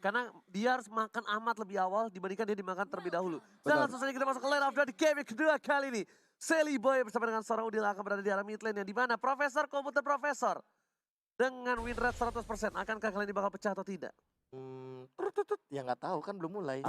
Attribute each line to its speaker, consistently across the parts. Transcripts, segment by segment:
Speaker 1: Karena dia harus makan Ahmad lebih awal dibandingkan dia dimakan terlebih dahulu. Dan langsung saja kita masuk ke lane up dari game yang kedua kali ini. Sally Boy bersama dengan seorang Udil akan berada di arah mid lane yang dimana Profesor Komputer Profesor. Dengan win rate 100%, akankah kali ini bakal pecah atau tidak?
Speaker 2: Ya nggak tahu kan belum mulai.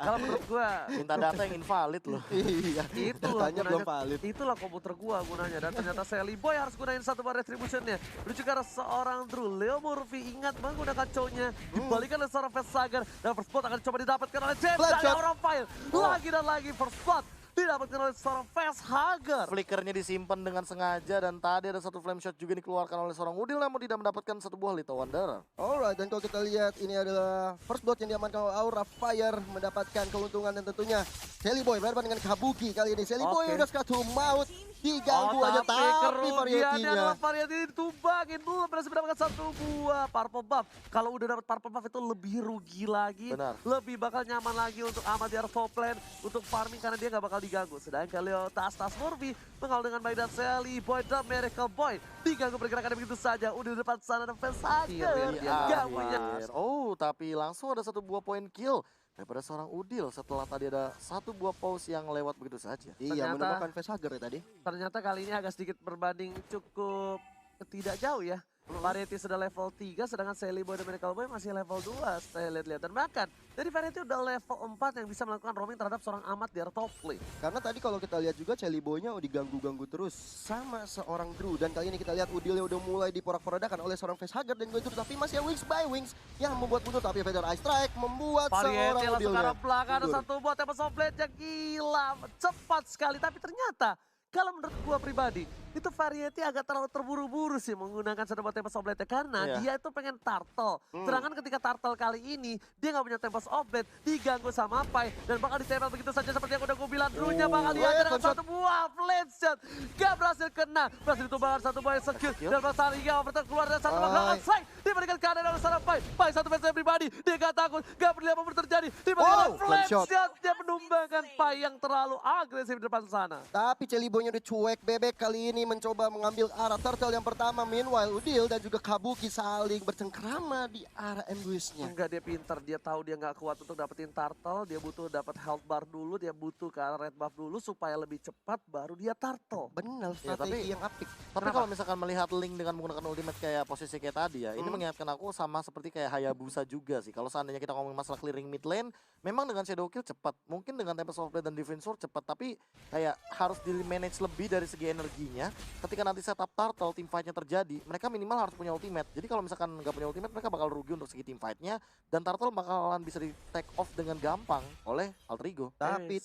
Speaker 1: Kalau menurut gua
Speaker 2: Minta data yang invalid loh.
Speaker 3: Iya,
Speaker 1: itulah
Speaker 3: datanya belum
Speaker 1: gunanya,
Speaker 3: valid.
Speaker 1: itulah komputer gua gunanya. Dan ternyata Sally Boy harus gunain satu bar retributionnya. Menuju ke arah seorang Drew. Leo Murphy ingat menggunakan cownya. Dibalikan oleh seorang Fast Sagar. Dan first spot akan coba didapatkan oleh James
Speaker 3: Flash
Speaker 1: dari
Speaker 3: shot.
Speaker 1: Aura Fire. Lagi dan lagi first spot didapatkan oleh seorang Fast Hagar.
Speaker 2: Flickernya disimpan dengan sengaja dan tadi ada satu flame shot juga dikeluarkan oleh seorang Udil namun tidak mendapatkan satu buah Little Wanderer.
Speaker 3: Alright, dan kalau kita lihat ini adalah first blood yang diamankan oleh Aura Fire mendapatkan keuntungan dan tentunya Sally Boy berhadapan dengan Kabuki kali ini. Sally Boy
Speaker 1: Oke.
Speaker 3: udah sekatu maut diganggu aja tapi
Speaker 1: kerugiannya
Speaker 3: varietinya.
Speaker 1: adalah variety ini ditumbangin. Belum berhasil mendapatkan satu buah purple buff. Kalau udah dapat purple buff itu lebih rugi lagi.
Speaker 2: Benar.
Speaker 1: Lebih bakal nyaman lagi untuk Ahmad di arah top lane. Untuk farming karena dia nggak bakal diganggu. Sedangkan Leo Tas Murphy mengawal dengan baik dan Sally Boy dan Miracle Boy. Diganggu pergerakannya begitu saja. Udah di depan sana dan Fast Hagar.
Speaker 2: Di
Speaker 1: Gak punya.
Speaker 2: akhir. Oh tapi langsung ada satu buah point kill daripada seorang Udil setelah tadi ada satu buah pause yang lewat begitu saja.
Speaker 3: Iya,
Speaker 1: Ternyata-
Speaker 3: menemukan facehugger ya tadi.
Speaker 1: Ternyata kali ini agak sedikit berbanding cukup tidak jauh ya. Variety sudah level 3 sedangkan Sally Boy dan Miracle Boy masih level 2 saya lihat-lihat. Dan bahkan dari Variety udah level 4 yang bisa melakukan roaming terhadap seorang Ahmad di arah top lane.
Speaker 3: Karena tadi kalau kita lihat juga Sally Boy-nya diganggu-ganggu terus sama seorang Drew. Dan kali ini kita lihat Udilnya udah mulai diporak-porandakan oleh seorang facehugger dan Guntur. Tapi masih wings by wings yang membuat mundur. Tapi Feather Ice Strike membuat
Speaker 1: Variety
Speaker 3: seorang
Speaker 1: langsung ke
Speaker 3: Udilnya
Speaker 1: arah belakang ada
Speaker 3: mundur.
Speaker 1: satu buat Tempest of Blade yang gila. Cepat sekali tapi ternyata kalau menurut gua pribadi, itu Variety agak terlalu terburu-buru sih menggunakan satu buat Tempest of Blade karena
Speaker 2: Iya.
Speaker 1: dia itu pengen turtle. Sedangkan ketika turtle kali ini, dia nggak punya Tempest of Blade, diganggu sama Pai dan bakal ditempel begitu saja seperti yang udah gue bilang. Drew-nya bakal dihajar dengan satu buah flame shot. Gak berhasil kena, berhasil ditumbangkan satu buah skill. Dan Pasar Hingga overturn keluar dari satu makanan strike. Diberikan kanan oleh seorang Pai. Pai satu fans pribadi, dia gak takut, gak peduli apapun terjadi. Diberikan flame shot, dia menumbangkan Pai yang terlalu agresif di depan sana.
Speaker 3: Tapi Sally Boy-nya udah cuek, Bebek kali ini mencoba mengambil arah turtle yang pertama. Meanwhile Udil dan juga Kabuki saling bercengkrama di arah ambush-nya.
Speaker 1: Enggak, dia pinter, dia tahu dia nggak kuat untuk dapetin turtle, dia butuh dapat health bar dulu, dia butuh ke arah red buff dulu supaya lebih cepat baru dia turtle.
Speaker 3: Benar,
Speaker 2: Ya,
Speaker 3: strategi
Speaker 2: tapi-
Speaker 3: yang apik.
Speaker 2: Tapi kalau misalkan melihat Link dengan menggunakan ultimate kayak posisi kayak tadi ya, ini mengingatkan aku sama seperti kayak Hayabusa juga sih. Kalau seandainya kita ngomongin masalah clearing mid lane, memang dengan Shadow Kill cepat, mungkin dengan Tempest of Blade dan Divine Sword cepat, tapi kayak harus di manage lebih dari segi energinya. Ketika nanti setup turtle, team fight-nya terjadi, mereka minimal harus punya ultimate. Jadi kalau misalkan nggak punya ultimate, mereka bakal rugi untuk segi team fight-nya, dan turtle bakalan bisa di take off dengan gampang oleh Alter Ego.
Speaker 3: Tapi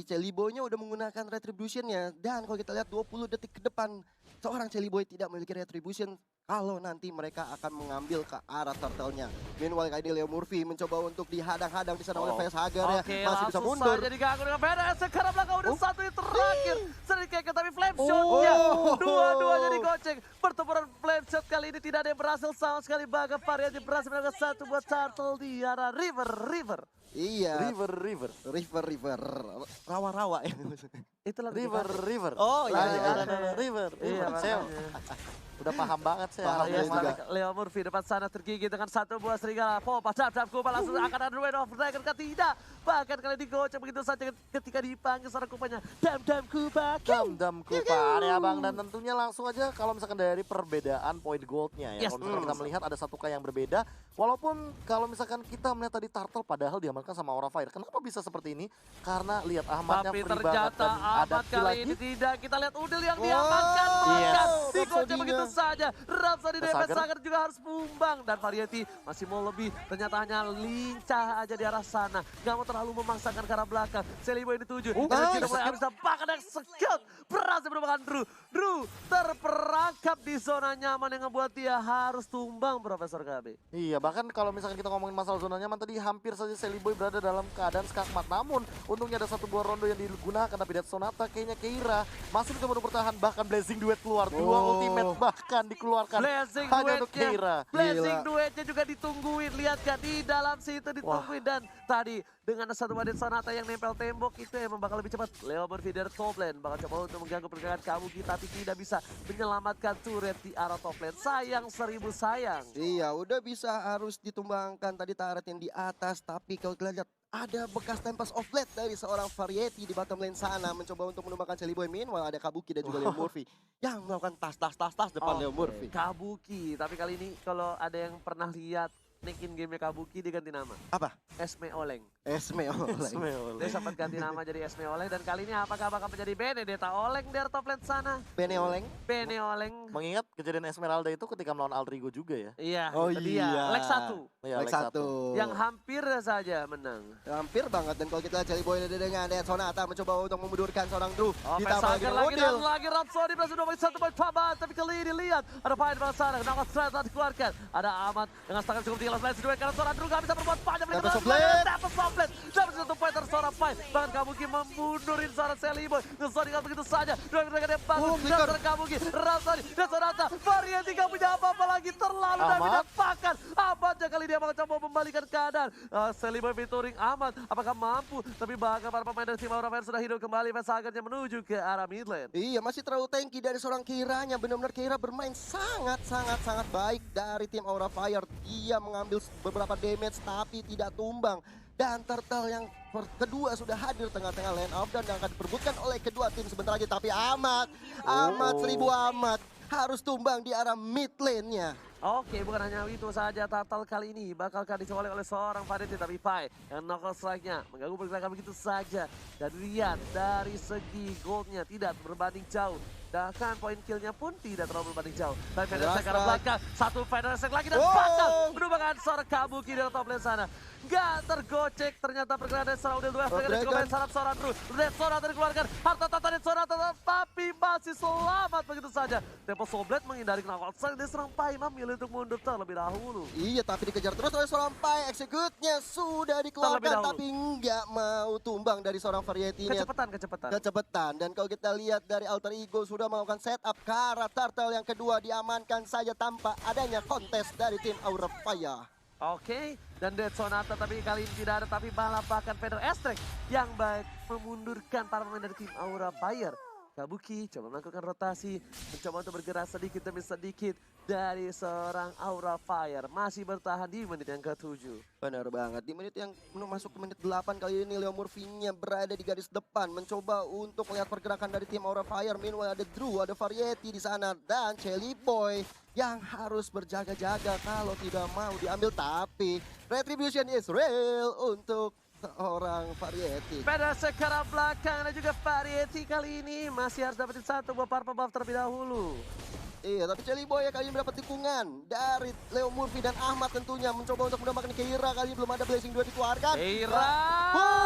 Speaker 3: Sally Boy-nya udah menggunakan retribution-nya. Dan kalau kita lihat 20 detik ke depan, seorang Sally Boy tidak memiliki retribution kalau nanti mereka akan mengambil ke arah turtle-nya. Meanwhile kali ini Leo Murphy mencoba untuk dihadang-hadang di sana oleh facehugger ya.
Speaker 1: Oke,
Speaker 3: Masih bisa
Speaker 1: langsung
Speaker 3: mundur.
Speaker 1: saja diganggu dengan Vedas. Sekarang belakang udah satu yang terakhir. Sedikit tapi flame shot
Speaker 3: Oh.
Speaker 1: ya. Dua-duanya digoceng. Pertempuran flame shot kali ini tidak ada yang berhasil sama sekali. Bahkan Variety berhasil mendapatkan satu buat turtle di arah river.
Speaker 3: Iya.
Speaker 2: River.
Speaker 3: River. Rawa-rawa ya.
Speaker 1: Itulah
Speaker 2: River.
Speaker 3: Oh, iya,
Speaker 2: River.
Speaker 1: Iya,
Speaker 2: Saya
Speaker 1: makanya.
Speaker 2: udah paham banget saya.
Speaker 3: Paham
Speaker 1: Iya,
Speaker 3: juga.
Speaker 1: Leo Murphy depan sana tergigit dengan satu buah serigala. Popa dap Kupa langsung akan ada Rain of Dragon kan tidak. Bahkan kali digocek begitu saja ketika dipanggil seorang Kupanya. Dam Kupa.
Speaker 2: Dam Kupa area bang, dan tentunya langsung aja kalau misalkan dari perbedaan point goldnya ya.
Speaker 1: Yes.
Speaker 2: Kalau misalkan kita melihat ada satu K yang berbeda. Walaupun kalau misalkan kita melihat tadi turtle padahal diamankan sama Aura Fire. Kenapa bisa seperti ini? Karena lihat Ahmadnya
Speaker 1: Tapi
Speaker 2: free banget
Speaker 1: ternyata
Speaker 2: dan ada
Speaker 1: Ahmad
Speaker 2: kill
Speaker 1: kali
Speaker 2: lagi.
Speaker 1: ini tidak. Kita lihat Udil yang diamankan. Bahkan
Speaker 2: Yes.
Speaker 1: digocek
Speaker 3: Rhapsody-nya.
Speaker 1: begitu saja. Rhapsody dari
Speaker 2: Sagar.
Speaker 1: Sagar juga harus tumbang. Dan Variety masih mau lebih. Ternyata hanya lincah aja di arah sana. Gak mau terlalu memaksakan ke arah belakang. Sally Boy dituju. Dan
Speaker 3: nice.
Speaker 1: kita mulai habis bahkan yang sekut. Berhasil menemukan Drew terperangkap di zona nyaman yang ngebuat dia harus tumbang Profesor KB.
Speaker 2: Iya, bahkan kalau misalkan kita ngomongin masalah zona nyaman tadi hampir saja Sally Boy berada dalam keadaan skakmat. Namun untungnya ada satu buah rondo yang digunakan, tapi Dead Sonata kayaknya Keira masih mencoba untuk bertahan, bahkan Blazing Duet keluar. Dua ultimate bahkan dikeluarkan
Speaker 1: Blazing
Speaker 2: hanya untuk Keira.
Speaker 1: Blazing duetnya juga ditungguin, lihat kan di dalam situ ditungguin. Dan tadi dengan satu Dead Sonata yang nempel tembok itu emang bakal lebih cepat. Leo Murphy dari top lane bakal coba untuk mengganggu pergerakan Kabuki, tapi tidak bisa menyelamatkan turret di arah top lane. Sayang 1000 sayang.
Speaker 3: Iya, udah bisa harus ditumbangkan tadi turret yang di atas, tapi kalau kita lihat ada bekas Tempest of Blade dari seorang Variety di bottom lane sana mencoba untuk menumbangkan Celi Boy. Meanwhile ada Kabuki dan juga Leo Murphy yang melakukan tas depan Leo Murphy.
Speaker 1: Kabuki, tapi kali ini kalau ada yang pernah lihat nick in game Kabuki diganti nama.
Speaker 3: Apa?
Speaker 1: Esme Oleng.
Speaker 3: Esme Oleng.
Speaker 1: Dia sempat ganti nama jadi Esme Oleng, dan kali ini apakah bakal menjadi Benedetta Oleng dari top lane sana?
Speaker 3: Bene Oleng.
Speaker 1: Bene Oleng.
Speaker 2: Mengingat kejadian Esmeralda itu ketika melawan Aldrigo juga ya.
Speaker 1: Iya,
Speaker 3: Oh
Speaker 1: itu dia.
Speaker 3: iya.
Speaker 1: Leg 1.
Speaker 2: Iya,
Speaker 3: Leg 1.
Speaker 1: Yang hampir saja menang.
Speaker 3: Hampir banget, dan kalau kita lihat Celi Boy dengan Dead Sonata mencoba untuk memundurkan seorang Drew.
Speaker 1: Oh,
Speaker 3: Ditambah
Speaker 1: Sagar
Speaker 3: dengan
Speaker 1: lagi dan
Speaker 3: Odil.
Speaker 1: lagi Rhapsody berhasil 2 poin paman, tapi kali ini lihat ada Pine di belakang sana, kenapa straight telah dikeluarkan. Ada Ahmad dengan serangan cukup tinggi langsung dua karena seorang Drew gak bisa berbuat banyak.
Speaker 3: Tempest of Blade.
Speaker 1: Tempest of Blade. Dapat 1 poin dari seorang Pine. Bahkan Kabuki memundurin seorang Celi Boy. Ngesonikan begitu saja. Dua mereka yang bagus. Dan seorang Kabuki, Rhapsody, dan Sonata. Variety gak punya apa-apa lagi. Terlalu dominan pakan. Ahmad kali dia bakal coba membalikan keadaan. Celi Boy featuring Ahmad. Apakah mampu? Tapi bahkan para pemain dari tim Aura Fire sudah hidup kembali. Sagarnya menuju ke arah mid lane.
Speaker 3: Iya, masih terlalu tanky dari seorang Keiranya. Benar-benar Keira bermain sangat baik dari tim Aura Fire. Dia mengambil beberapa damage tapi tidak tumbang. Dan Turtle yang kedua sudah hadir tengah-tengah lane up dan akan diperbutkan oleh kedua tim sebentar lagi. Tapi Ahmad 1000 Ahmad harus tumbang di arah mid lane-nya.
Speaker 1: Oke, bukan hanya itu saja, Turtle kali ini bakalkan dicolek oleh seorang Variety, tapi Pai yang knuckle strike-nya mengganggu pergerakan begitu saja. Dan lihat dari segi goldnya tidak berbanding jauh. Bahkan poin killnya pun tidak terlalu berbanding jauh. Tapi Feather Strike ke arah belakang, satu Feather Strike lagi dan bakal menumbangkan seorang Kabuki dari top lane sana. Gak tergocek, ternyata pergerakan dari seorang Udil 2 dengan dikomen sarap seorang Drew. Red Sonata dikeluarkan, harta tata Red Sonata, tapi masih selamat begitu saja. Tempo Soblet menghindari knuckle strike dari serang Pai, memilih untuk mundur terlebih dahulu.
Speaker 3: Iya, tapi dikejar terus oleh seorang Pai. Execute-nya sudah dikeluarkan tapi nggak mau tumbang dari seorang Variety ini. Kecepatan. Dan kalau kita lihat dari Alter Ego sudah melakukan setup ke arah Turtle yang kedua, diamankan saja tanpa adanya kontes dari tim Aura Fire.
Speaker 1: Oke, dan Dead Sonata tapi kali ini tidak ada, tapi malah bahkan Feather Strike yang baik memundurkan para pemain dari tim Aura Fire. Kabuki coba melakukan rotasi, mencoba untuk bergerak sedikit demi sedikit dari seorang Aura Fire. Masih bertahan di menit yang ke-7.
Speaker 3: Benar banget, di menit yang masuk ke menit 8 kali ini Leo Murphy-nya berada di garis depan. Mencoba untuk melihat pergerakan dari tim Aura Fire. Meanwhile ada Drew, ada Variety di sana. Dan Celi Boy yang harus berjaga-jaga kalau tidak mau diambil. Tapi Retribution is real untuk seorang Variety.
Speaker 1: Pada sekarang belakang dan juga Variety kali ini masih harus dapetin satu buah purple buff terlebih dahulu.
Speaker 3: Iya, tapi Celi Boy kali ini mendapat dukungan dari Leo Murphy dan Ahmad tentunya. Mencoba untuk mendapatkan Keira, kali ini belum ada Blazing 2 dikeluarkan.
Speaker 1: Keira,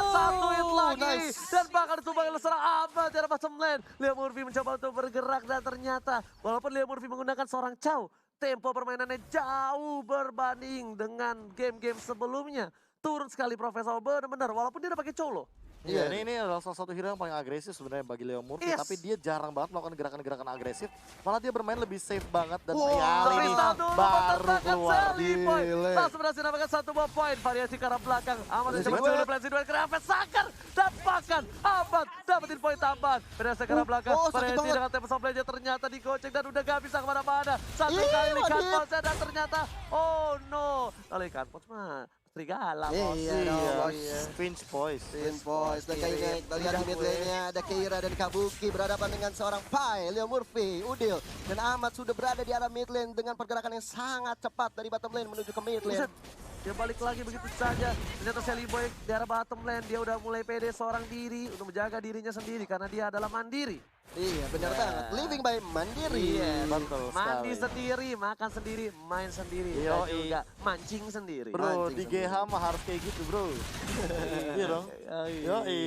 Speaker 1: satu hit lagi. Dan bakal ditumbang oleh seorang Ahmad dari bottom lane. Leo Murphy mencoba untuk bergerak dan ternyata walaupun Leo Murphy menggunakan seorang Chow, tempo permainannya jauh berbanding dengan game-game sebelumnya. Turun sekali Profesor, benar-benar walaupun dia udah pakai Chow loh.
Speaker 2: Iya, ini adalah salah satu hero yang paling agresif sebenarnya bagi Leo Murphy,
Speaker 1: Yes.
Speaker 2: tapi dia jarang banget melakukan gerakan-gerakan agresif. Malah dia bermain lebih safe banget dan
Speaker 3: Wow,
Speaker 2: kali ini
Speaker 1: Kristal dulu
Speaker 2: baru
Speaker 1: menerbangkan
Speaker 2: keluar.
Speaker 1: Celi Boy.
Speaker 3: Gile.
Speaker 1: Langsung berhasil mendapatkan satu buah poin. Variasi ke arah belakang. Ahmad
Speaker 3: Blazing
Speaker 1: mencoba
Speaker 3: Duet.
Speaker 1: dulu Blazing Duet ke arah Sagar. Dan bahkan Ahmad dapetin poin tambahan. Variasi ke arah belakang.
Speaker 3: sakit
Speaker 1: Variasi
Speaker 3: banget.
Speaker 1: dengan tempo Blade ternyata digocek dan udah gak bisa kemana-mana. Satu
Speaker 3: Ih,
Speaker 1: kali
Speaker 3: Wadid.
Speaker 1: ikan ponsnya dan ternyata oh no. Kalau ikan pons mah serigala bos.
Speaker 3: Iya dong, bos.
Speaker 2: Finch Boys.
Speaker 3: Twin Boys, dan kali ini kita lihat di mid lane-nya ada Keira dan Kabuki berhadapan dengan seorang Pai, Leo Murphy, Udil, dan Ahmad sudah berada di arah mid lane dengan pergerakan yang sangat cepat dari bottom lane menuju ke mid lane.
Speaker 1: Buset. Dia balik lagi begitu saja. Ternyata Celi Boy di arah bottom lane. Dia udah mulai pede seorang diri untuk menjaga dirinya sendiri karena dia adalah mandiri.
Speaker 3: Iya, benar banget. Living by Mandiri.
Speaker 1: Iya,
Speaker 2: Betul
Speaker 1: mandi
Speaker 2: sekali.
Speaker 1: sendiri, makan sendiri, main sendiri, dan
Speaker 2: Yoi.
Speaker 1: juga mancing sendiri.
Speaker 2: Bro,
Speaker 3: Mancing
Speaker 2: di
Speaker 3: sendiri.
Speaker 2: GH mah harus kayak gitu, bro. Iya dong. Yoi.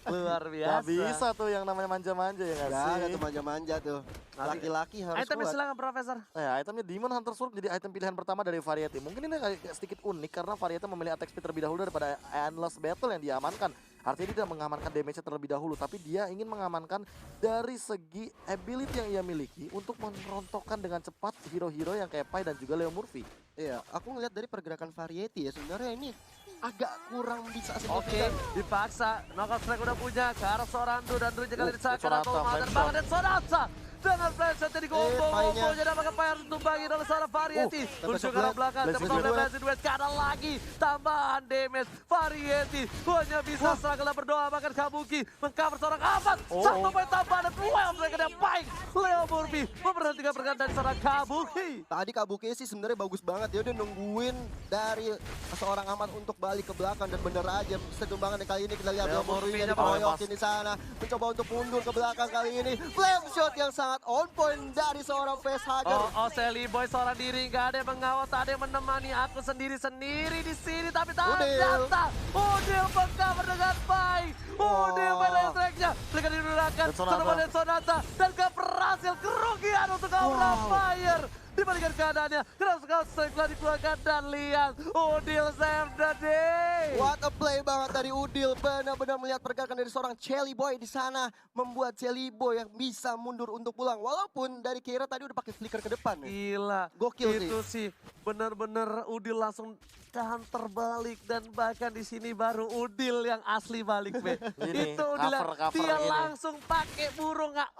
Speaker 1: Luar biasa.
Speaker 2: Gak bisa tuh yang namanya manja-manja ya gak
Speaker 3: Gak ada
Speaker 2: sih?
Speaker 3: tuh manja-manja tuh.
Speaker 1: Nanti-
Speaker 3: Laki-laki harus
Speaker 1: Itemnya
Speaker 3: kuat.
Speaker 1: silakan Profesor.
Speaker 2: Itemnya Demon Hunter Sword jadi item pilihan pertama dari Variety. Mungkin ini agak sedikit unik karena Variety memilih attack speed terlebih dahulu daripada Endless Battle yang diamankan. Artinya dia tidak mengamankan damage-nya terlebih dahulu, tapi dia ingin mengamankan dari segi ability yang ia miliki untuk merontokkan dengan cepat hero-hero yang kayak Pai dan juga Leo Murphy.
Speaker 3: Iya, aku ngeliat dari pergerakan Variety ya sebenarnya ini agak kurang bisa
Speaker 1: Oke,
Speaker 3: signifikan.
Speaker 1: dipaksa. Knockout strike udah punya ke arah seorang Dru dan Dru kali disangka
Speaker 2: Sonata,
Speaker 1: atau Mother
Speaker 2: Flashshot.
Speaker 1: banget dan Sonata. Dengan flashshot jadi
Speaker 3: Painya.
Speaker 1: combo-combonya dapatkan Pai harus tumbangin oleh seorang Variety.
Speaker 3: Tempest
Speaker 1: Menuju
Speaker 3: of
Speaker 1: ke arah
Speaker 3: Blade,
Speaker 1: belakang,
Speaker 3: Blades
Speaker 1: Tempest
Speaker 3: of
Speaker 1: of
Speaker 3: Blade.
Speaker 1: Blades Duet karena lagi tambahan damage. Variety hanya bisa struggle dan berdoa bahkan Kabuki mengcover seorang Amat. Satu poin tambahan dan dua yang mereka yang baik. Leo Murphy memperhatikan pergerakan dari seorang Kabuki.
Speaker 3: Tadi Kabuki sih sebenarnya bagus banget. Dia udah nungguin dari seorang amat untuk balik ke belakang dan bener aja setumbangan kali ini kita lihat
Speaker 1: Leo
Speaker 3: Leo Murphy
Speaker 1: Murphy-nya
Speaker 3: dikeroyokin di sana, mencoba untuk mundur ke belakang kali ini. Flame shot yang sangat on point dari seorang facehugger.
Speaker 1: Sally Boy seorang diri, nggak ada yang mengawal, tak ada yang menemani aku sendiri-sendiri di sini, tapi
Speaker 3: Udil.
Speaker 1: ternyata Udil mengcover dengan baik. Udil main strike-nya, mereka digunakan
Speaker 2: Dan Sonata.
Speaker 1: setelah Sonata dan gak berhasil kerugian untuk Aura Fire. Dibandingkan keadaannya, keras strike telah dikeluarkan dan lihat Udil save the day.
Speaker 3: What a play banget dari Udil. Benar-benar melihat pergerakan dari seorang Chelly Boy di sana. Membuat Chelly Boy yang bisa mundur untuk pulang. Walaupun dari Keira tadi udah pakai flicker ke depan. Ya.
Speaker 1: Gila,
Speaker 3: Gokil
Speaker 1: itu sih bener-bener Udil langsung counter balik dan bahkan di sini baru Udil yang asli balik, Be.
Speaker 2: Ini,
Speaker 1: Itu Udil yang-
Speaker 2: cover
Speaker 1: dia
Speaker 2: ini.
Speaker 1: langsung pakai burung nggak?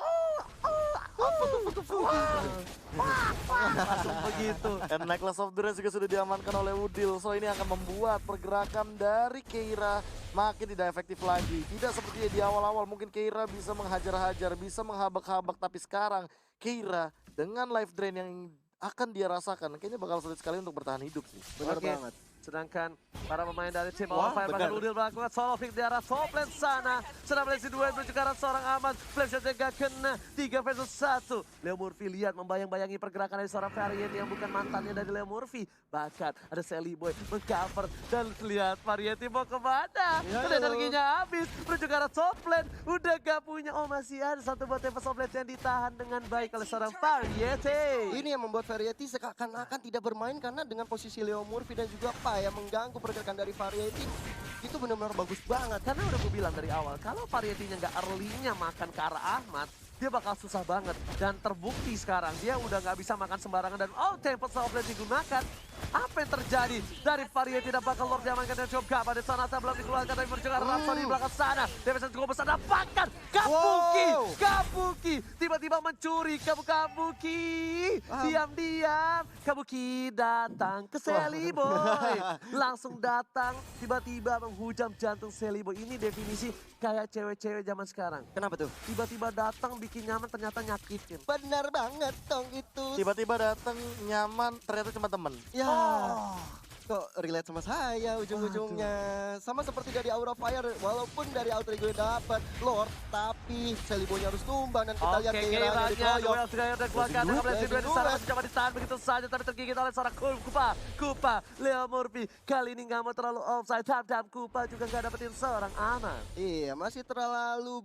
Speaker 1: Langsung begitu.
Speaker 2: And Necklace of Durance juga sudah diamankan oleh Udil. So ini akan membuat pergerakan dari Keira makin tidak efektif lagi. Tidak seperti di awal-awal. Mungkin Keira bisa menghajar-hajar, bisa menghabak-habak. Tapi sekarang Keira dengan life drain yang akan dia rasakan, kayaknya bakal sulit sekali untuk bertahan hidup sih.
Speaker 3: Benar
Speaker 1: Oke.
Speaker 3: banget.
Speaker 1: Sedangkan para pemain dari tim
Speaker 3: Wah,
Speaker 1: Overfire bahkan
Speaker 3: benar.
Speaker 1: Udil melakukan solo pick di arah top lane sana. Sedang melihat si duet menuju ke arah seorang aman. Flame shotnya gak kena. 3 versus 1. Leo Murphy lihat membayang-bayangi pergerakan dari seorang Variety yang bukan mantannya dari Leo Murphy. Bahkan ada Sally Boy mengcover dan lihat Variety mau kemana.
Speaker 3: Ya,
Speaker 1: Udah
Speaker 3: ya.
Speaker 1: energinya habis. Menuju ke arah top lane. Udah gak punya. Oh masih ada satu buat Tempest of Blades yang ditahan dengan baik oleh seorang Variety.
Speaker 3: Ini yang membuat Variety seakan-akan tidak bermain karena dengan posisi Leo Murphy dan juga Pai yang mengganggu pergerakan dari Variety itu benar-benar bagus banget.
Speaker 1: Karena udah gue bilang dari awal, kalau Variety-nya nggak early-nya makan ke arah Ahmad, dia bakal susah banget. Dan terbukti sekarang, dia udah nggak bisa makan sembarangan dan Tempest of Blades digunakan. Apa yang terjadi dari Variety dan bakal Lord diamankan dan cukup gak pada Sonata belum dikeluarkan dari perjalanan Rhapsody di belakang sana. Davidson cukup besar dapatkan Kabuki.
Speaker 3: Wow.
Speaker 1: Kabuki tiba-tiba mencuri Kabuki. Diam-diam Kabuki datang ke Sally Boy. Langsung datang tiba-tiba menghujam jantung Sally Boy. Ini definisi kayak cewek-cewek zaman sekarang.
Speaker 3: Kenapa tuh?
Speaker 1: Tiba-tiba datang bikin nyaman ternyata nyakitin.
Speaker 3: Benar banget dong itu.
Speaker 2: Tiba-tiba datang nyaman, ternyata cuma temen.
Speaker 3: Ya, kok relate sama saya ujung-ujungnya. Sama seperti dari Aura Fire, walaupun dari Outer gue dapat Lord, tapi Sally Boy-nya harus tumbang dan kita lihat Keira-nya
Speaker 1: Keiranya
Speaker 3: dikeroyok.
Speaker 1: duel sudah dikeluarkan dengan Blades Duel di sana
Speaker 3: Duel.
Speaker 1: mencoba ditahan begitu saja tapi tergigit oleh seorang Kupa. Leo Murphy kali ini nggak mau terlalu offside. Dam Kupa juga nggak dapetin seorang aman.
Speaker 3: Iya, masih terlalu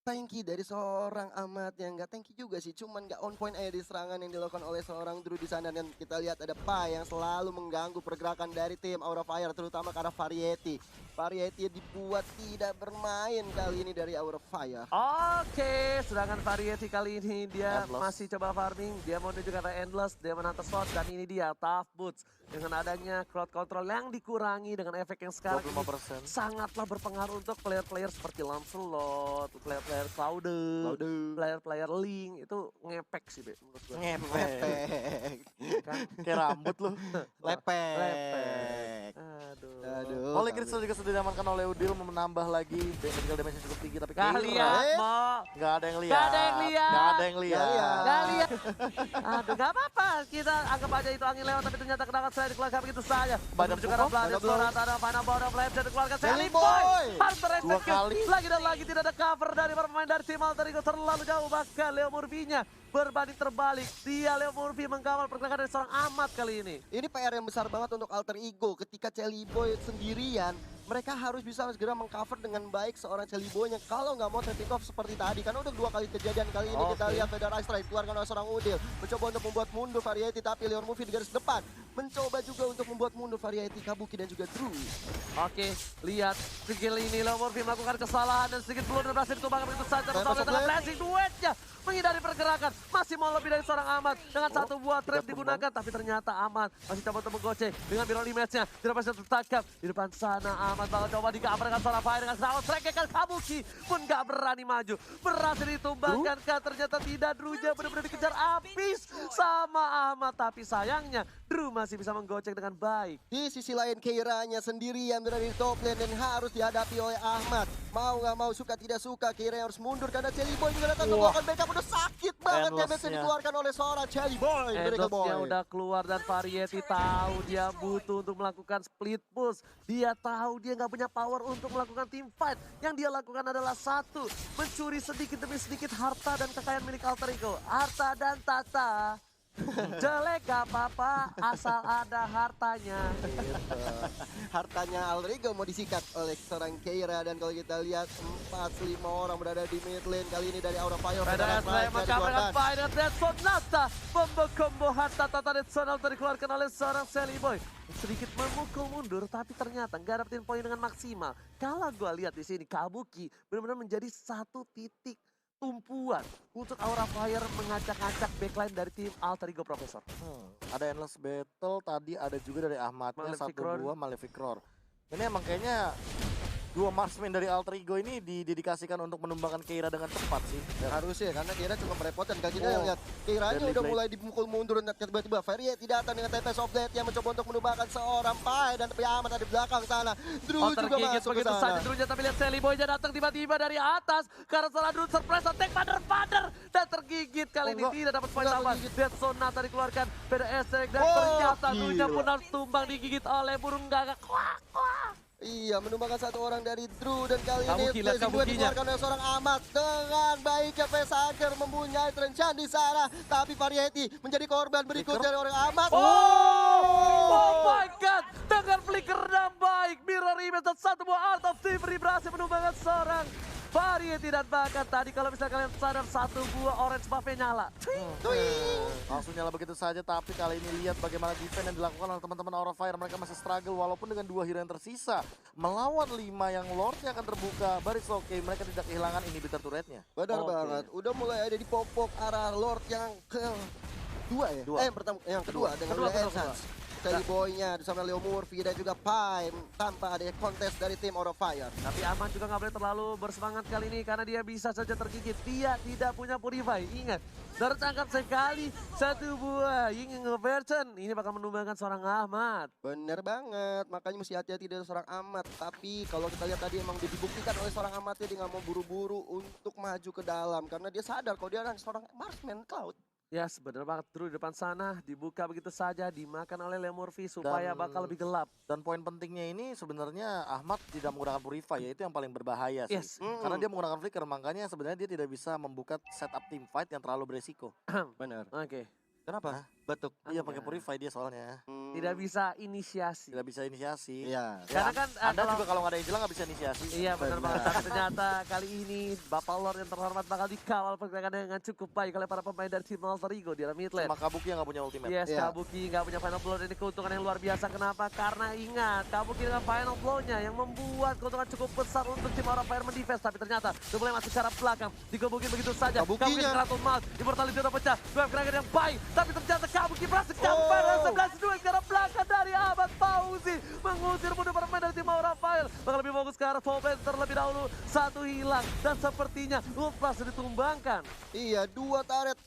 Speaker 3: tanky dari seorang amat yang nggak tanky juga sih, cuman nggak on point aja di serangan yang dilakukan oleh seorang Dru di sana dan kita lihat ada Pai yang selalu mengganggu pergerakan dari tim Aura Fire terutama karena Variety. Variety dibuat tidak bermain kali ini dari Aura Fire.
Speaker 1: Oke, sedangkan Variety kali ini dia
Speaker 2: Endless.
Speaker 1: masih coba farming, dia mau menuju ke arah Endless, dia menantang slot dan ini dia Tough Boots. Dengan adanya crowd control yang dikurangi dengan efek yang sekarang ini
Speaker 2: 25%.
Speaker 1: sangatlah berpengaruh untuk player-player seperti Lancelot, player-player Clouded, player-player Link itu ngepek sih Be, menurut gue.
Speaker 2: Ngepek.
Speaker 3: Lepek.
Speaker 1: Kan?
Speaker 2: Kayak rambut loh.
Speaker 3: Lepek.
Speaker 1: Aduh.
Speaker 3: Aduh.
Speaker 2: Oleh Crystal juga sudah diamankan oleh Udil menambah lagi medical damage yang cukup tinggi tapi
Speaker 1: Gak
Speaker 2: Keira
Speaker 1: lihat, Mo.
Speaker 2: nggak ada yang lihat.
Speaker 1: Nggak ada yang lihat.
Speaker 2: Nggak ada yang lihat.
Speaker 3: Nggak lihat.
Speaker 1: Gak lihat. Aduh, gak apa-apa. Kita anggap aja itu angin lewat, tapi ternyata kenapa saya dikeluarkan begitu saja.
Speaker 2: Badan
Speaker 1: Menuju ke arah
Speaker 2: pokok,
Speaker 1: Blades,
Speaker 3: badan pokok.
Speaker 1: Sonata, ada Final Board of Flames, dan dikeluarkan
Speaker 3: Sally
Speaker 1: Sally Boy.
Speaker 3: Boy.
Speaker 1: Harus berhenti
Speaker 2: Dua kali.
Speaker 1: Lagi dan lagi tidak ada cover dari para pemain dari tim Alter Ego terlalu jauh. Bahkan Leo Murphy-nya berbanding terbalik. Dia Leo Murphy mengkawal pergerakan dari seorang Ahmad kali ini.
Speaker 3: Ini PR yang besar banget untuk Alter Ego. Ketika Celi Boy sendirian, mereka harus bisa segera mengcover dengan baik seorang Celi Boy-nya. Kalau nggak mau trade off seperti tadi, karena udah 2 kali kejadian kali ini. Kita lihat Feder Ice Strike keluarkan oleh seorang Udil. Mencoba untuk membuat mundur Variety, tapi Leo Murphy di garis depan. Mencoba juga untuk membuat mundur Variety, Kabuki dan juga Drew.
Speaker 1: Oke, lihat skill ini Leo Murphy melakukan kesalahan dan sedikit blunder berhasil ditumbangkan begitu saja. Bersama dengan flashing duetnya menghindari pergerakan. Masih mau lebih dari seorang Ahmad dengan satu buah trap digunakan, tapi ternyata Ahmad masih coba untuk menggocek dengan mirror image-nya. Tidak berhasil tertangkap di depan sana. Ahmad bakal coba di-cover dengan seorang Fire dengan serangan strike kan Kabuki pun gak berani maju. Berhasil ditumbangkan kan ternyata tidak. Drew-nya benar-benar dikejar habis sama Ahmad, tapi sayangnya Drew masih bisa menggocek dengan baik.
Speaker 3: Di sisi lain Keira-nya sendirian berada di top lane dan harus dihadapi oleh Ahmad. Mau nggak mau, suka tidak suka, Keira harus mundur karena Celi Boy juga datang melakukan backup. Udah sakit banget damage yang dikeluarkan oleh seorang Celi Boy.
Speaker 1: Endless-nya udah keluar dan Variety tahu dia butuh untuk melakukan split push. Dia tahu dia nggak punya power untuk melakukan team fight. Yang dia lakukan adalah satu, mencuri sedikit demi sedikit harta dan kekayaan milik Alter Ego. Harta dan tata. Jelek gak apa-apa, asal ada hartanya.
Speaker 3: Hartanya Alter Ego mau disikat oleh seorang Keira, dan kalau kita lihat 4-5 orang berada di mid lane kali ini dari Aura Fire.
Speaker 1: Pada saya mengkabarkan Fire Dead Sonata. Combo harta tata Dead Sonata dikeluarkan oleh seorang Celi Boy. Sedikit memukul mundur tapi ternyata nggak dapetin poin dengan maksimal. Kalau gue lihat di sini Kabuki benar-benar menjadi satu titik tumpuan untuk Aura Fire mengacak-acak backline dari tim Alter Ego Profesor.
Speaker 2: Ada Endless Battle, tadi ada juga dari Ahmadnya,
Speaker 1: Malefic
Speaker 2: satu
Speaker 1: Roar.
Speaker 2: buah Malefic Roar. Ini emang kayaknya dua marksman dari Alter Ego ini didedikasikan untuk menumbangkan Keira dengan cepat sih.
Speaker 3: Harusnya karena Keira cukup merepotkan. Kalau kita lihat Keira-nya
Speaker 2: Deadly
Speaker 3: udah
Speaker 2: Blade.
Speaker 3: mulai dipukul mundur dan tiba-tiba Variety datang dengan Tempest of Death yang mencoba untuk menumbangkan seorang Pai, dan tapi Ahmad ada di belakang sana. Drew juga
Speaker 1: Tergigit
Speaker 3: masuk ke
Speaker 1: begitu saja
Speaker 3: sana.
Speaker 1: Drew-nya, tapi lihat Celi Boy-nya datang tiba-tiba dari atas. Karena setelah Drew surprise attack father dan tergigit kali ini
Speaker 3: Enggak.
Speaker 1: tidak dapat poin
Speaker 3: Enggak
Speaker 1: tambahan.
Speaker 3: tergigit.
Speaker 1: Dead Sonata dikeluarkan pada Esek dan
Speaker 3: Oh,
Speaker 1: ternyata
Speaker 3: gila.
Speaker 1: Drew-nya pun harus tumbang digigit oleh burung gagak. Kuak, kuak.
Speaker 3: Iya, menumbangkan satu orang dari Drew, dan kali
Speaker 1: Kabuki,
Speaker 3: ini
Speaker 1: lihat
Speaker 3: Blazing Duet
Speaker 1: Kabukinya.
Speaker 3: dikeluarkan oleh seorang Ahmad dengan baiknya Facehacker mempunyai Trenchan di sana, tapi Variety menjadi korban berikut dari orang Ahmad.
Speaker 1: Oh my god, dengan flicker dan baik mirror image dan satu buah Art of Thievery berhasil menumbangkan seorang Variety, dan bahkan tadi kalau misalnya kalian sadar satu buah orange buff-nya nyala.
Speaker 2: Langsung nyala begitu saja, tapi kali ini lihat bagaimana defense yang dilakukan oleh teman-teman Aura Fire. Mereka masih struggle walaupun dengan 2 hero yang tersisa. Melawan 5 yang Lordnya akan terbuka, baris oke, mereka tidak kehilangan inhibitor turretnya.
Speaker 3: Benar
Speaker 1: Oke.
Speaker 3: banget, udah mulai ada di pop-pop arah Lord yang kedua ya?
Speaker 2: Dua.
Speaker 3: Yang kedua dengan
Speaker 1: Kedua,
Speaker 3: William
Speaker 1: kedua.
Speaker 3: Essence. Celi Boy-nya bersama Leo Murphy dan juga Pai, tanpa ada kontes dari tim Aura Fire.
Speaker 1: Tapi Ahmad juga nggak boleh terlalu bersemangat kali ini karena dia bisa saja tergigit. Dia tidak punya Purify. Ingat, tertangkap sekali satu buah Ying version. Ini bakal menumbangkan seorang Ahmad.
Speaker 3: Bener banget, makanya mesti hati-hati dari seorang Ahmad. Tapi kalau kita lihat tadi emang dia dibuktikan oleh seorang Ahmad, dia nggak mau buru-buru untuk maju ke dalam. Karena dia sadar kalau dia adalah seorang marksman Cloud.
Speaker 1: Yes, bener banget. Drew di depan sana dibuka begitu saja, dimakan oleh Leo Murphy supaya
Speaker 2: Dan-
Speaker 1: bakal lebih gelap.
Speaker 2: Dan poin pentingnya ini sebenarnya Ahmad tidak menggunakan Purify, ya itu yang paling berbahaya sih.
Speaker 1: Yes.
Speaker 2: Karena dia menggunakan flicker, makanya sebenarnya dia tidak bisa membuka setup team fight yang terlalu beresiko.
Speaker 3: Bener.
Speaker 1: Oke.
Speaker 3: Kenapa?
Speaker 2: Hah?
Speaker 3: Batuk.
Speaker 2: Iya pakai Purify dia soalnya.
Speaker 1: Tidak bisa inisiasi.
Speaker 2: Tidak bisa inisiasi.
Speaker 3: Iya.
Speaker 1: Karena kan
Speaker 2: Anda
Speaker 1: kalau-
Speaker 2: juga kalau nggak ada Angela nggak bisa inisiasi.
Speaker 1: Iya benar
Speaker 3: Benar.
Speaker 1: banget, tapi ternyata kali ini Bapak Lord yang terhormat bakal dikawal pergerakan dengan cukup baik oleh para pemain dari tim Alter Ego di dalam mid lane.
Speaker 2: Cuma Kabuki yang nggak punya ultimate.
Speaker 1: Yes,
Speaker 3: Iya.
Speaker 1: Kabuki nggak punya final blow, ini keuntungan yang luar biasa. Kenapa? Karena ingat, Kabuki dengan final blow-nya yang membuat keuntungan cukup besar untuk tim Aura Fire mendefense. Tapi ternyata udah mulai masuk secara belakang, digebukin begitu saja.
Speaker 3: Kabukinya.
Speaker 1: Kraton Malt, Immortality udah pecah, wave gerakan yang baik. Tapi ternyata Kabuki berhasil counter 11-2 ke arah belakang dari Ahmad Fauzi. Mengusir mundur pemain dari tim Aura Fire. Bakal lebih fokus ke arah top lane terlebih dahulu. Satu hilang dan sepertinya ult berhasil ditumbangkan.
Speaker 3: Iya, 2 turret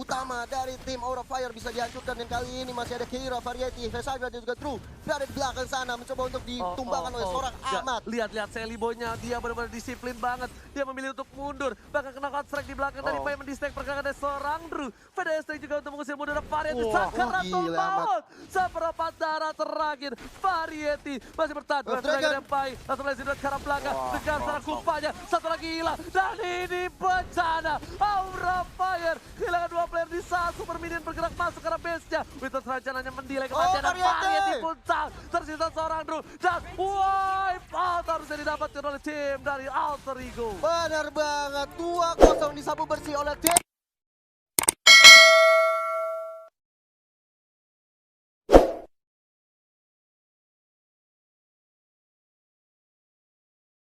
Speaker 3: utama dari tim Aura Fire bisa dihancurkan. Dan kali ini masih ada Kira, Variety, Vesabra dan juga True berada di belakang sana mencoba untuk ditumbangkan oleh seorang Ahmad.
Speaker 1: Lihat Celiboy-nya, dia benar-benar disiplin banget. Dia memilih untuk mundur, bahkan kena strike di belakang tadi Pai mendistek pergerakan dari seorang Drew. Vedestri juga untuk mengusir mundur Variety. Sakaratul
Speaker 3: gila, Ahmad.
Speaker 1: maut. Seperempat darah terakhir. Variety masih bertahan. Berhasil dengan Pai. Satu lagi dari arah belakang. Dengan secara kupanya. Satu lagi hilang. Dan ini bencana. Aura Fire kehilangan 2 player di saat Super Minion bergerak masuk ke arah base-nya. Witos rencananya mendelay kematian dan Variety puncak. Tersisa seorang Drew. Dan wipe out harusnya didapatkan oleh tim dari Alter Ego.
Speaker 3: Benar banget, 2-0 disapu bersih oleh tim